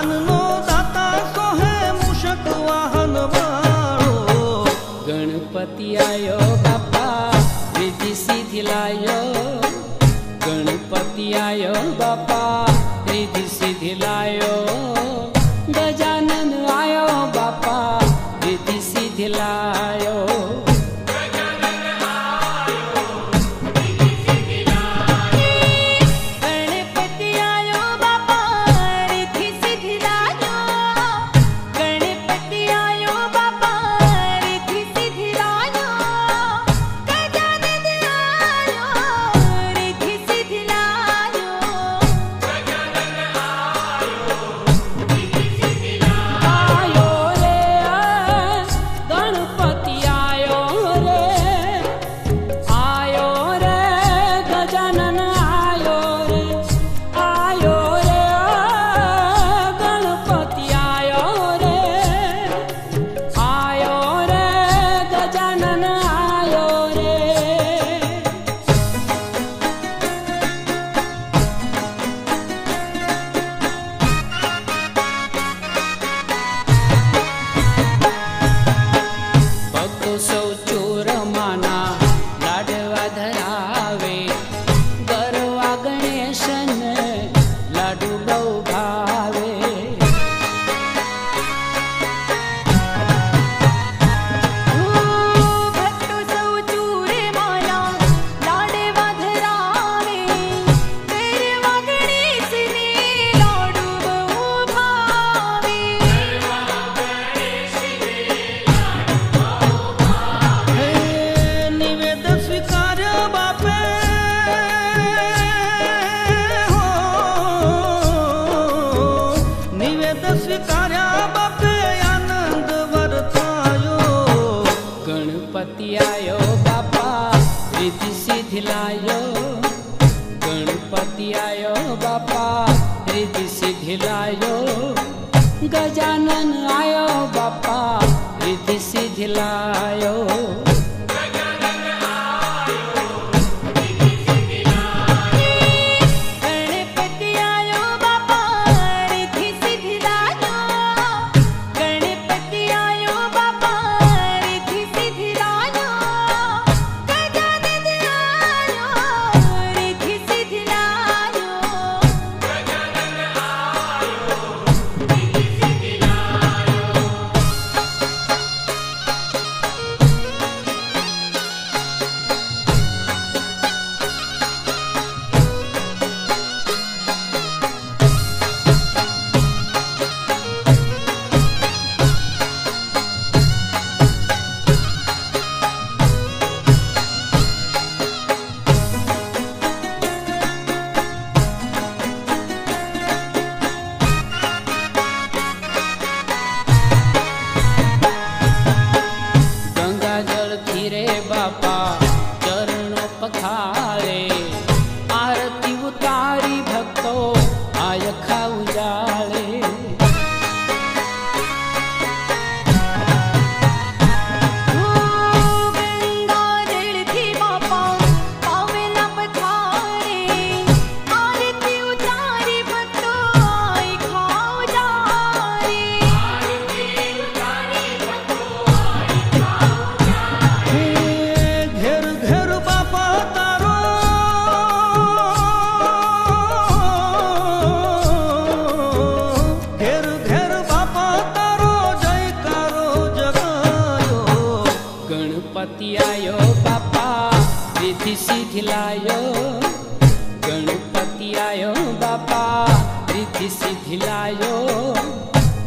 જ્ઞાનનો દાતા સોહે મૂષક વાહન વાળો. ગણપતિ આયો બાપા રીતિ સીધી લાયો. ગણપતિ આયો બાપા રીતિ સીધી લાયો. ગજાનન આયો બાપા રીતિ સીધી લાયો. સ્વીકાર્યા બાપે આનંદ વર્તાયો. ગણપતિ આયો બાપા રીતિ સીધી લાયો. ગણપતિ આયો બાપા રીતિ સીધી લાયો. ગજાનન આયો બાપા રીતિ સીધી લાયો. ગણપતિ આયો બાપા રીતિ સીધી લાયો. ગણપતિ આયો બાપા રીતિ સીધી લાયો.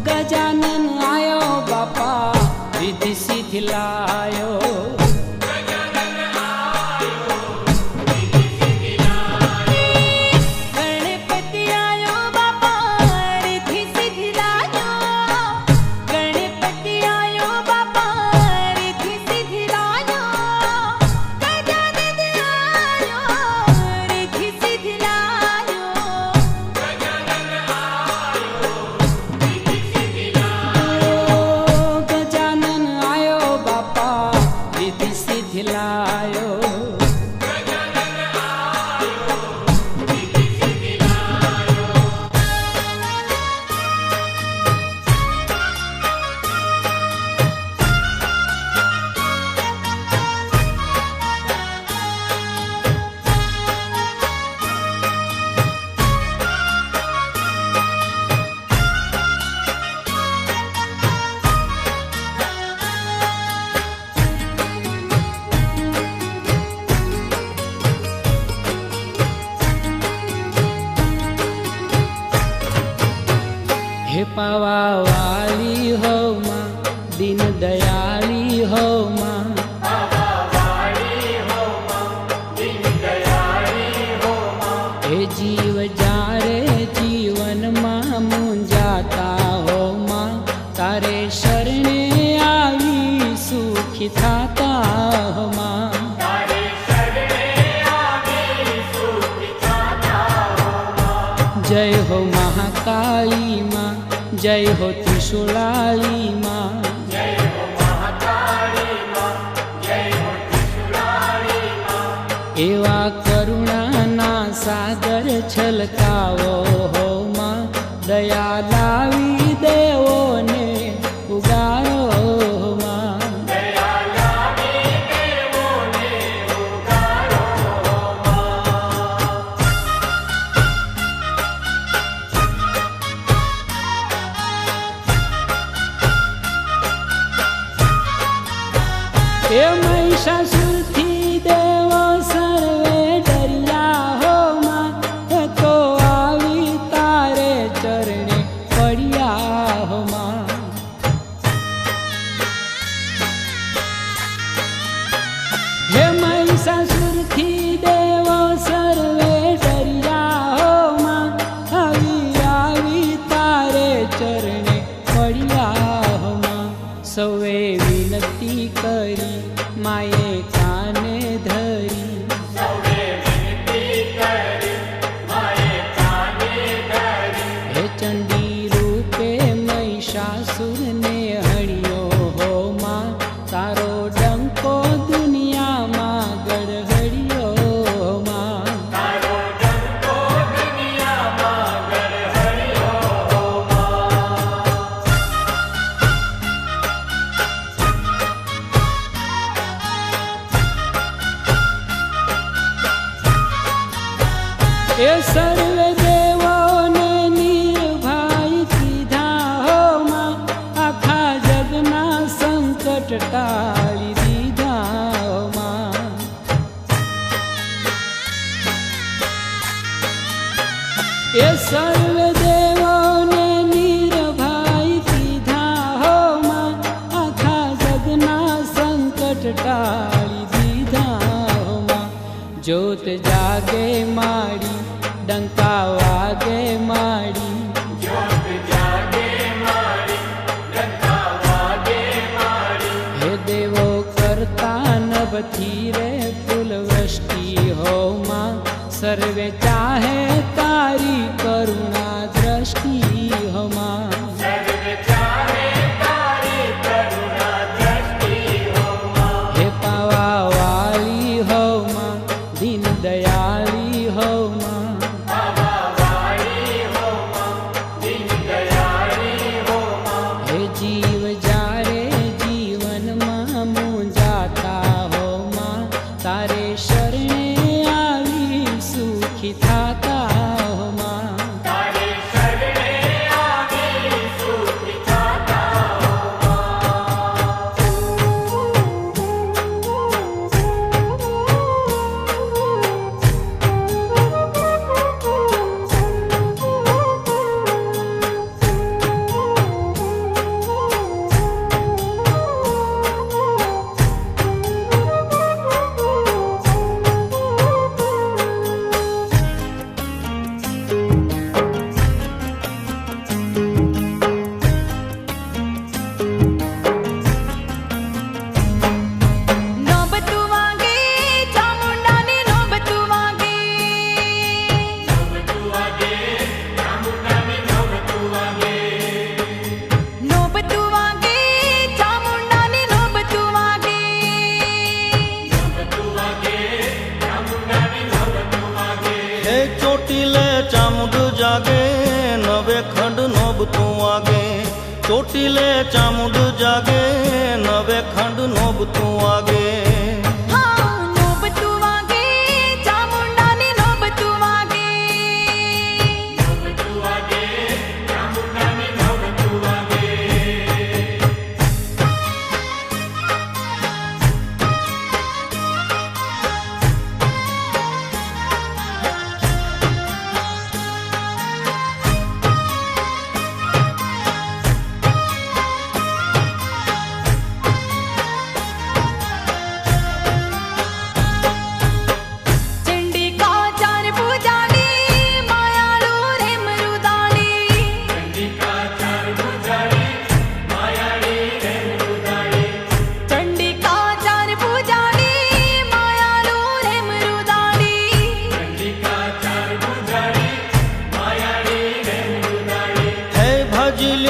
ગજાનન આયો બાપા રીતિ સીધી લાયો. ગજાનન આયો બાપા हे पावा वाली हो माँ, दीन दयाली हो माँ, हे जीव जारे जीवन माँ मुंजाता हो माँ, तारे शरणे आवी सुखी थाता हो माँ। जय हो महाकाली माँ, जय हो त्रिशूलाली माँ, एवा करुणाना सागर छलकावो हो माँ, दया लावी देवो ने उगारो हो माँ। ए महिषासुरथी देवो सर्वे डरिया हो माँ, तो आवी तारे चरणे पड़िया हो माँ। हे महिषासुरथी देवो सर्वे डरिया हो माँ, आवी तारे चरणे पड़िया हो माँ। सौवे विनती करी माये काने धरी, हे चंडी रूपे महिषासुर ने हड़ियो हो माँ, तारो डंको दुनिया माँ गड़हड़ियो हो माँ। ए सर्व देवों ने निर्भय कीधा हो माँ, आखा जगना संकट टाली दीधा हो माँ। ए सर्व देवों ने निर्भय कीधा हो माँ, आखा जगना संकट टाली दीधा हो माँ। जोत जागे माड़ी डंका वागे माड़ी, हे देवो करता नभथी रे फूल वृष्टि हो माँ, सर्वे चाहे तारी करुणा दृष्टि हो माँ। हे पावा वाली हो माँ, दीन दयाली हो माँ, हे जीव जारे जीवन माँ मुंजाता हो माँ, तारे शरणे आवी सुखी थाता हो माँ। जागे नवे खंड नोबतूं आगे, ચોટીલે ચામુંડ જાગે નવે ખંડ નોબતું આગે.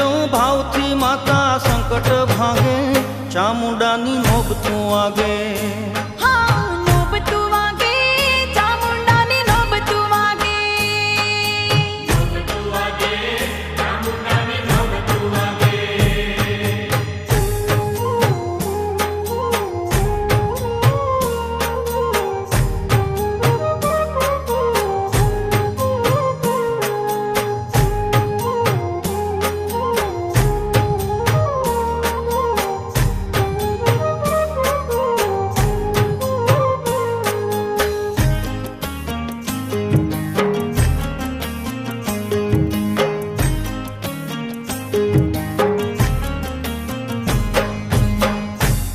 મેળો ભાવથી માતા સંકટ ભાગે, ચામુંડાની નોબ તું આગે. હા નોબ તું વાગે, ચામુંડાની નોબ તું વાગે.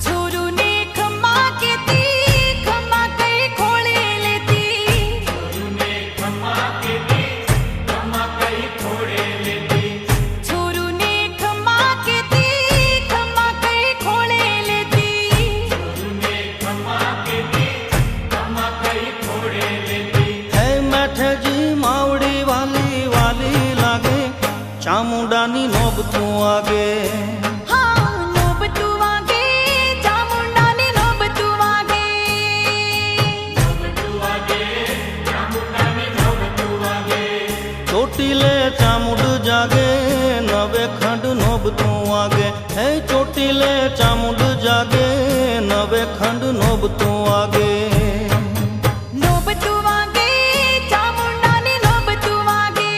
છોરુને ખમ્મા કેતી, ખમ્મા કઈ ખોળે લેતી. છોરુને ખમ્મા કેતી, ખમ્મા કઈ ખોળે લેતી. હે મેઠેજી માવડી વાલી વાલી લાગે, ચામુંડાની નોબ તું આગે. હા નોબ તું વાગે, ચામુંડાની નોબ તું વાગે. ચોટીલે ચામુંડ જાગે, નવે ખંડ નોબ તું આગે. હે ચોટીલે ચામુંડ જાગે, નવે ખંડ નોબ તું આગે. નોબ તું વાગે, ચામુંડાની નોબ તું વાગે.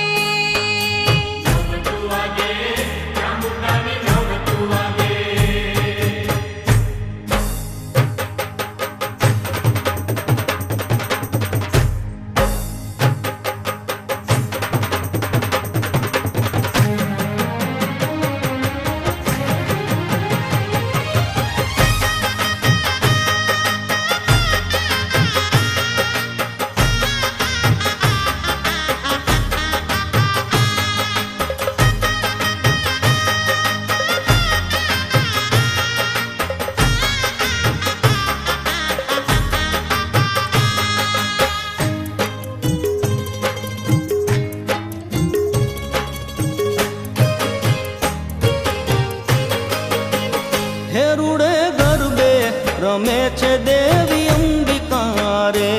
હેરુડે ગરબે રમે છે દેવી અંબિકા રે.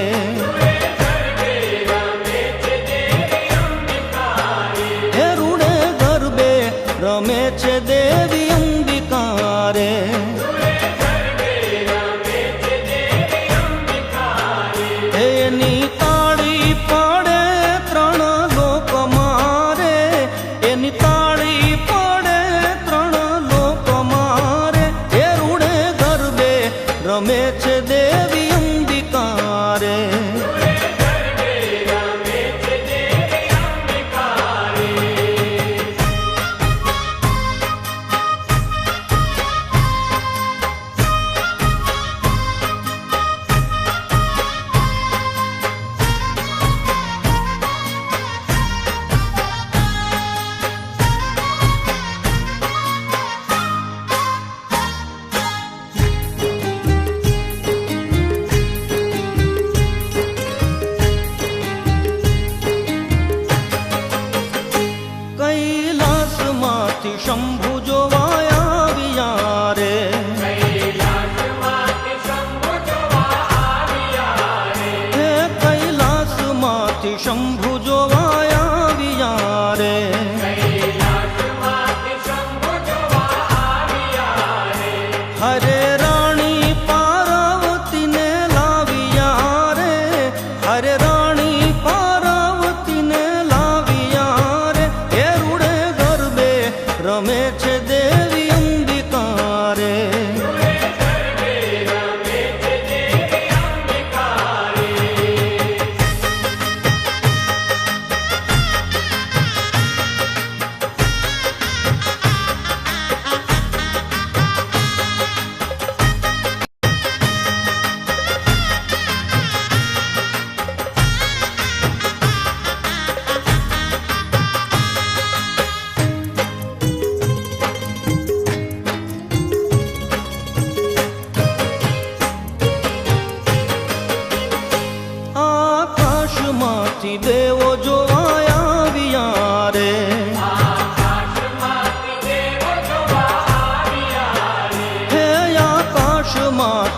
હેરુડે ગરબે રમે છે દેવી અંબિકા રે. એની તાળી પડે ત્રણ લોક મારે, એની તાળી પડે ત્રણ લોક મારે. હેરુડે ગરબે રમે છે દેવી અંબિકા રે. કૈલાસમાંથી શંભુ જોવાયા આવ્યા રે. હે કૈલાસમાંથી શંભુ જોવાયા આવ્યા રે. હરે રાણી પાર્વતીને લાવ્યા રે. હરે રાણી પાર્વતીને લાવ્યા રે. હેરુડે ગરબે રમે છે દેવી અંબિકા રે.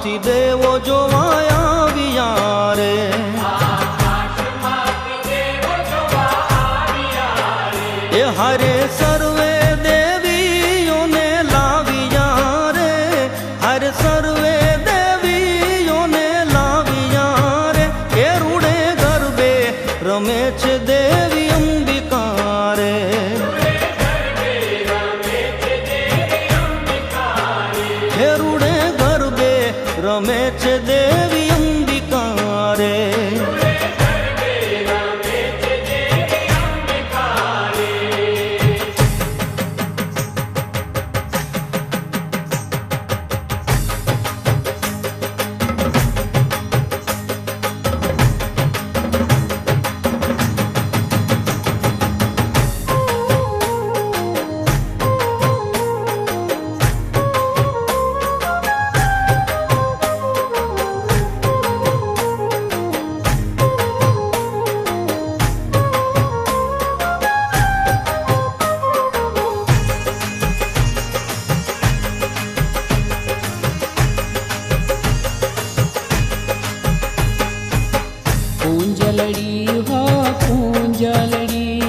આકાશમાંથી દેવો જોવા આવ્યા રે. એ હારે સર્વે દેવીઓને લાવ્યા રે, હારે સર્વે દેવીઓને લાવ્યા રે. એ રૂડે ગરબે રમે છે દેવી અંબિકા રે. હે રૂડે ગરબે રમે છે દેવી અંબિકા રે. પૂંજલડી હો પૂંજલડી,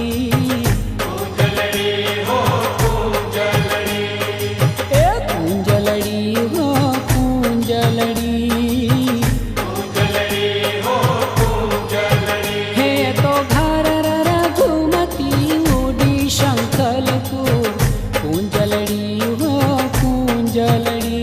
એ પૂંજલડી હો પૂંજલડી, હે તો ઘર રઘુમતી ઉડી શંખલપુર. પૂંજલડી હો પૂંજલડી,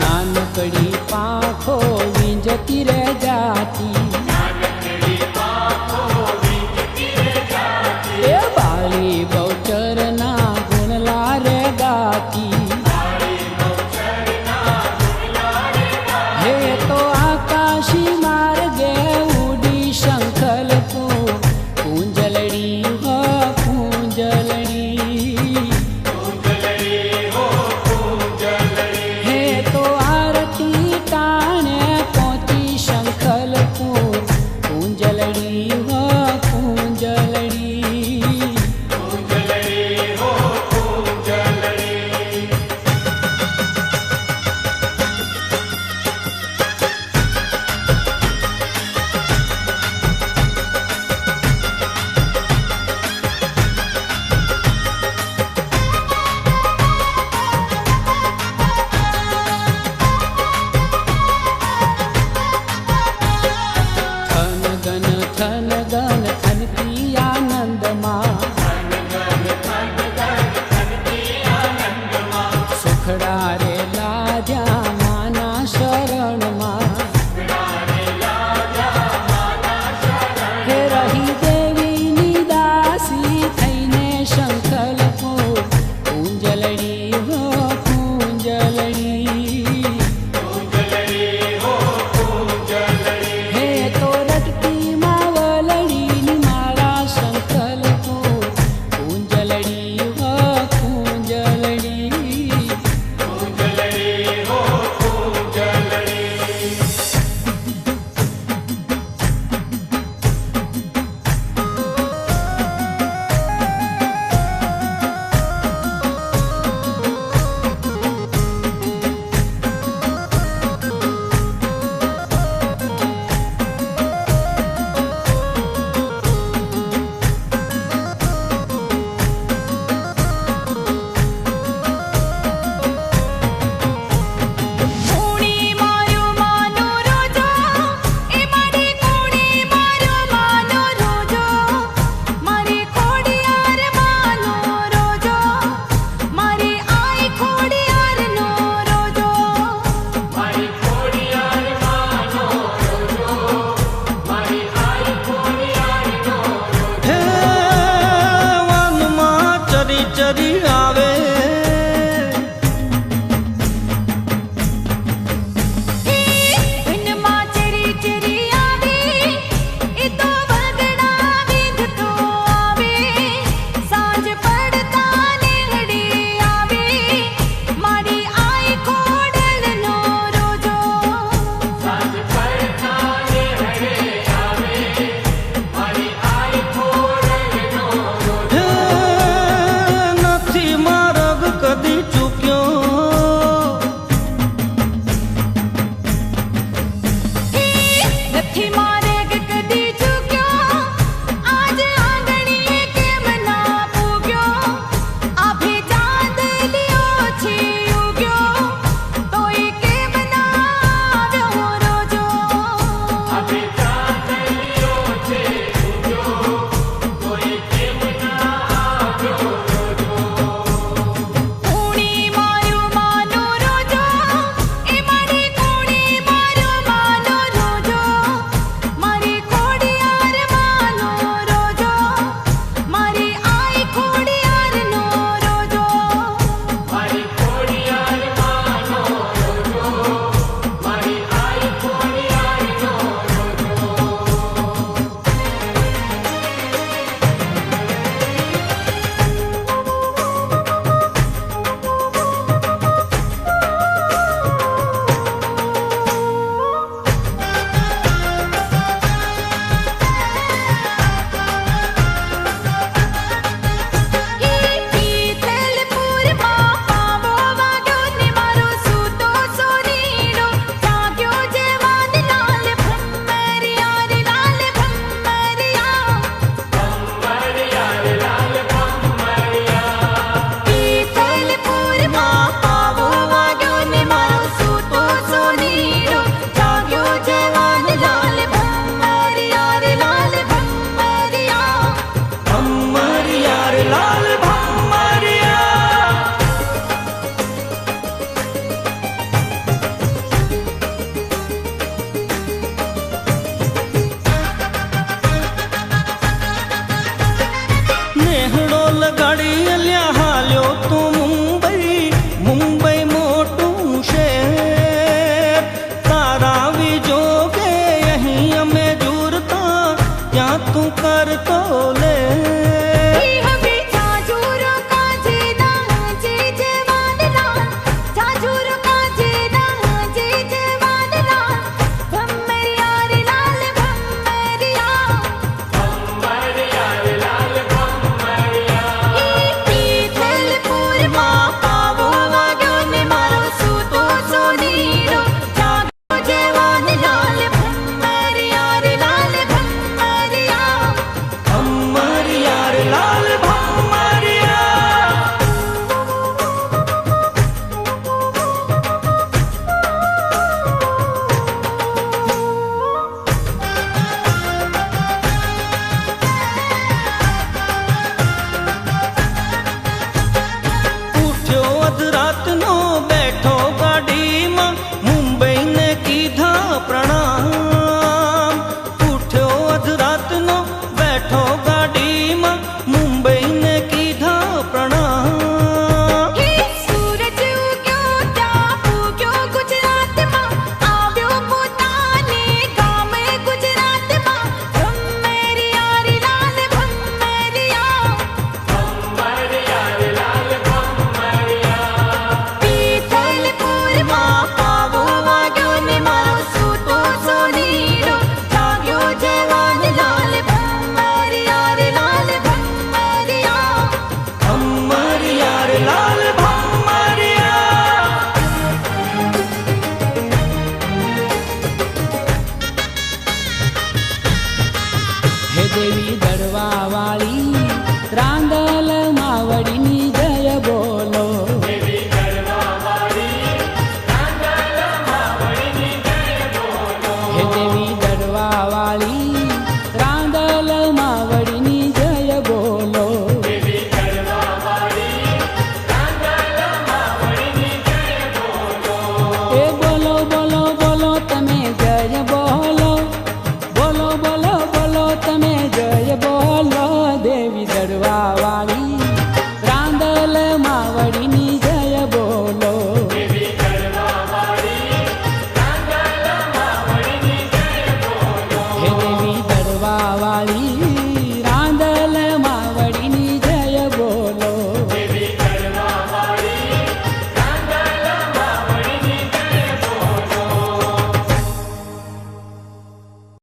નાનકડી પાંખો વીંજતી રે જાતી, એ બાળી બહુચરના ગુણલા રે ગાતી. હે તો આકાશી માર્ગે ઉડી શંખલપુર. પૂંજલડી હો પૂંજલડી, હે તો આરતી ટાણે પહોંચી શંખલપુર. વાળી